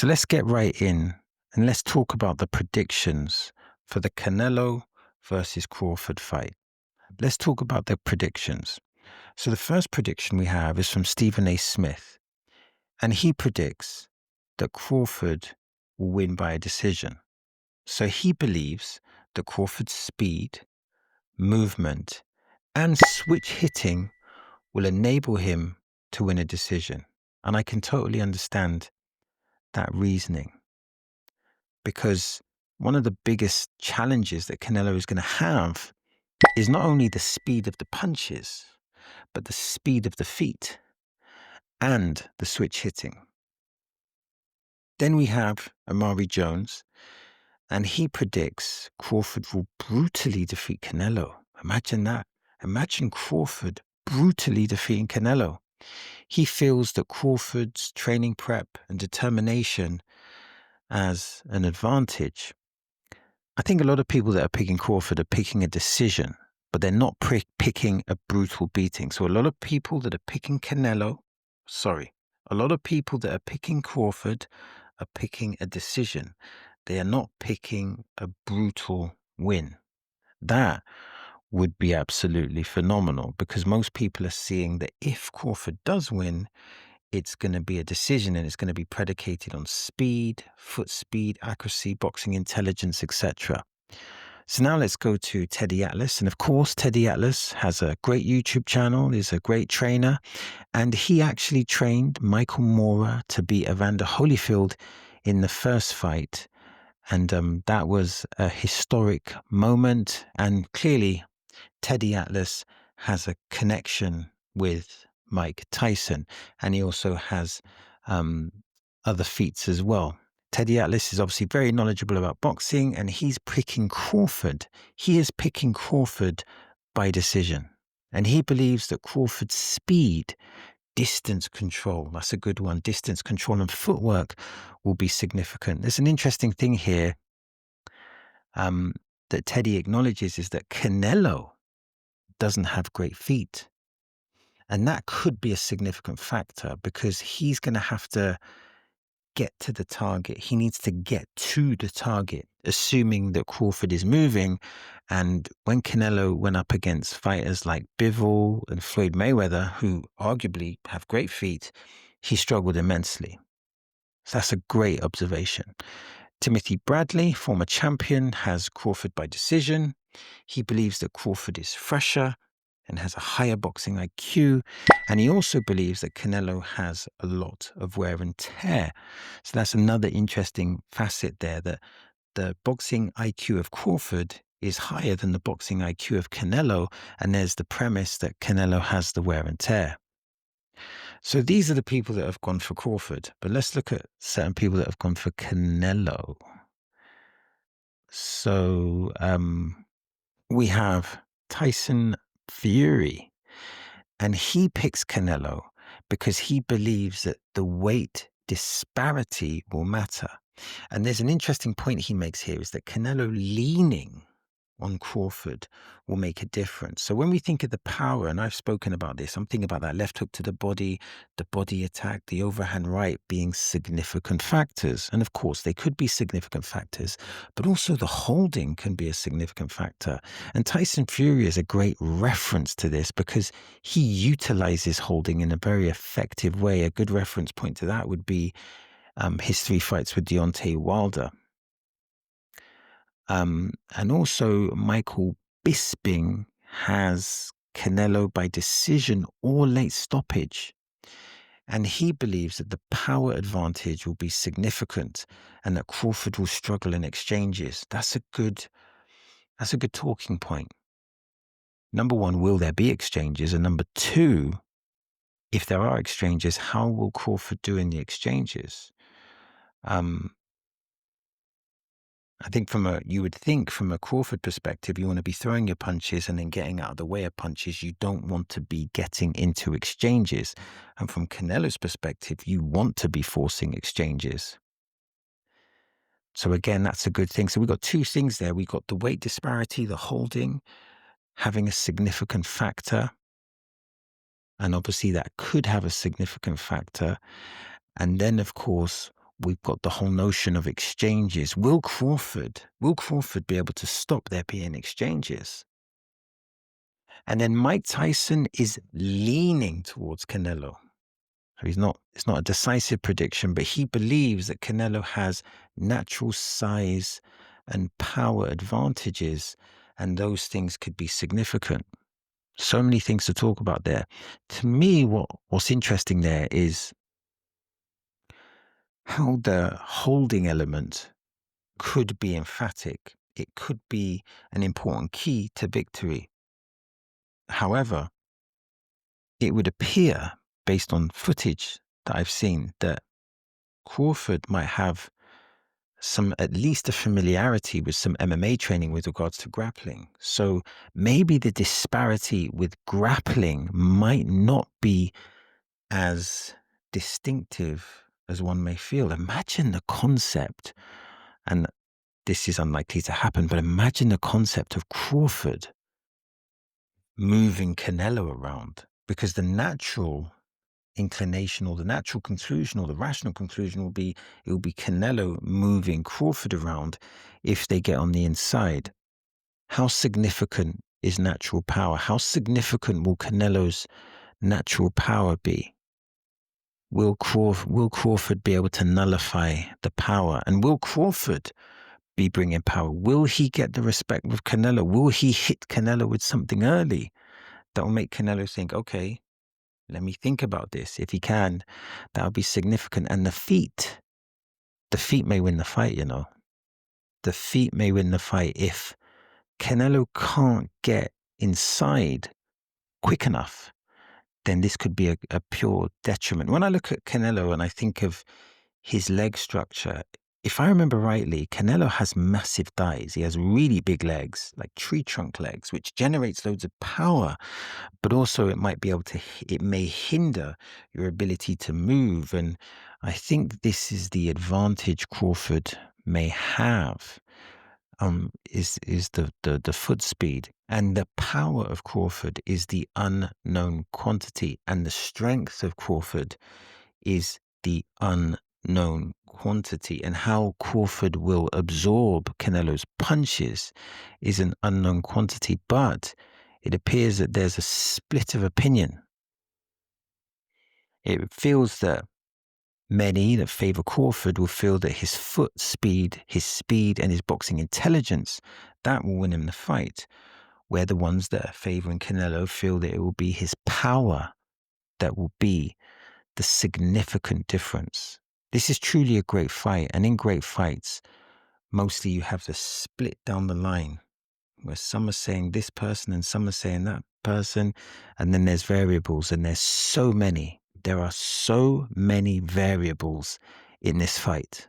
So let's get right in and let's talk about the predictions for the Canelo versus Crawford fight. Let's talk about the predictions. So the first prediction we have is from Stephen A. Smith, and he predicts that Crawford will win by a decision. So he believes that Crawford's speed, movement, and switch hitting will enable him to win a decision. And I can totally understand that reasoning, because one of the biggest challenges that Canelo is going to have is not only the speed of the punches, but the speed of the feet and the switch hitting. Then we have Amari Jones, and he predicts Crawford will brutally defeat Canelo. Imagine that. Imagine Crawford brutally defeating Canelo. He feels that Crawford's training prep and determination as an advantage. I think a lot of people that are picking Crawford are picking a decision, but they're not picking a brutal beating. So a lot of people that are picking a lot of people that are picking Crawford are picking a decision. They are not picking a brutal win. That would be absolutely phenomenal, because most people are seeing that if Crawford does win, it's going to be a decision, and it's going to be predicated on speed, foot speed, accuracy, boxing intelligence, etc. So now let's go to Teddy Atlas. And of course, Teddy Atlas has a great YouTube channel, is a great trainer, and he actually trained Michael Moorer to beat Evander Holyfield in the first fight. And that was a historic moment. And clearly, Teddy Atlas has a connection with Mike Tyson, and he also has other feats as well. Teddy Atlas is obviously very knowledgeable about boxing, and he's picking Crawford. He is picking Crawford by decision, and he believes that Crawford's speed, distance control, that's a good one, distance control and footwork will be significant. There's an interesting thing here that Teddy acknowledges, is that Canelo doesn't have great feet. And that could be a significant factor, because he's going to have to get to the target. He needs to get to the target, assuming that Crawford is moving. And when Canelo went up against fighters like Bivol and Floyd Mayweather, who arguably have great feet, he struggled immensely. So that's a great observation. Timothy Bradley, former champion, has Crawford by decision. He believes that Crawford is fresher and has a higher boxing IQ. And he also believes that Canelo has a lot of wear and tear. So that's another interesting facet there, that the boxing IQ of Crawford is higher than the boxing IQ of Canelo. And there's the premise that Canelo has the wear and tear. So these are the people that have gone for Crawford. But let's look at certain people that have gone for Canelo. So we have Tyson Fury, and he picks Canelo because he believes that the weight disparity will matter. And there's an interesting point he makes here, is that Canelo leaning on Crawford will make a difference. So when we think of the power, and I've spoken about this, I'm thinking about that left hook to the body attack, the overhand right being significant factors. And of course, they could be significant factors, but also the holding can be a significant factor. And Tyson Fury is a great reference to this, because he utilizes holding in a very effective way. A good reference point to that would be his 3 fights with Deontay Wilder. And also Michael Bisping has Canelo by decision or late stoppage. And he believes that the power advantage will be significant and that Crawford will struggle in exchanges. That's a good talking point. Number one, will there be exchanges? And number two, if there are exchanges, how will Crawford do in the exchanges? I think you would think from a Crawford perspective, you want to be throwing your punches and then getting out of the way of punches. You don't want to be getting into exchanges. And from Canelo's perspective, you want to be forcing exchanges. So again, that's a good thing. So we've got 2 things there. We've got the weight disparity, the holding, having a significant factor. And obviously that could have a significant factor. And then, of course, we've got the whole notion of exchanges. Will Crawford be able to stop there being exchanges? And then Mike Tyson is leaning towards Canelo. So it's not a decisive prediction, but he believes that Canelo has natural size and power advantages, and those things could be significant. So many things to talk about there. To me, what's interesting there is how the holding element could be emphatic. It could be an important key to victory. However, it would appear, based on footage that I've seen, that Crawford might have at least a familiarity with some MMA training with regards to grappling. So maybe the disparity with grappling might not be as distinctive as one may feel. Imagine the concept, and this is unlikely to happen, but imagine the concept of Crawford moving Canelo around, because the natural inclination or the natural conclusion or the rational conclusion will be it will be Canelo moving Crawford around if they get on the inside. How significant is natural power? How significant will Canelo's natural power be? Will Crawford be able to nullify the power? And will Crawford be bringing power? Will he get the respect with Canelo? Will he hit Canelo with something early that will make Canelo think, okay, let me think about this. If he can, that would be significant. And the feet may win the fight, you know. The feet may win the fight if Canelo can't get inside quick enough. Then this could be a pure detriment. When I look at Canelo and I think of his leg structure, if I remember rightly, Canelo has massive thighs. He has really big legs, like tree trunk legs, which generates loads of power. But also it may hinder your ability to move. And I think this is the advantage Crawford may have, is the foot speed. And the power of Crawford is the unknown quantity. And the strength of Crawford is the unknown quantity. And how Crawford will absorb Canelo's punches is an unknown quantity. But it appears that there's a split of opinion. It feels that many that favor Crawford will feel that his speed, and his boxing intelligence, that will win him the fight. Where the ones that are favoring Canelo feel that it will be his power that will be the significant difference. This is truly a great fight. And in great fights, mostly you have the split down the line, where some are saying this person and some are saying that person, and then there's variables, and there are so many variables in this fight.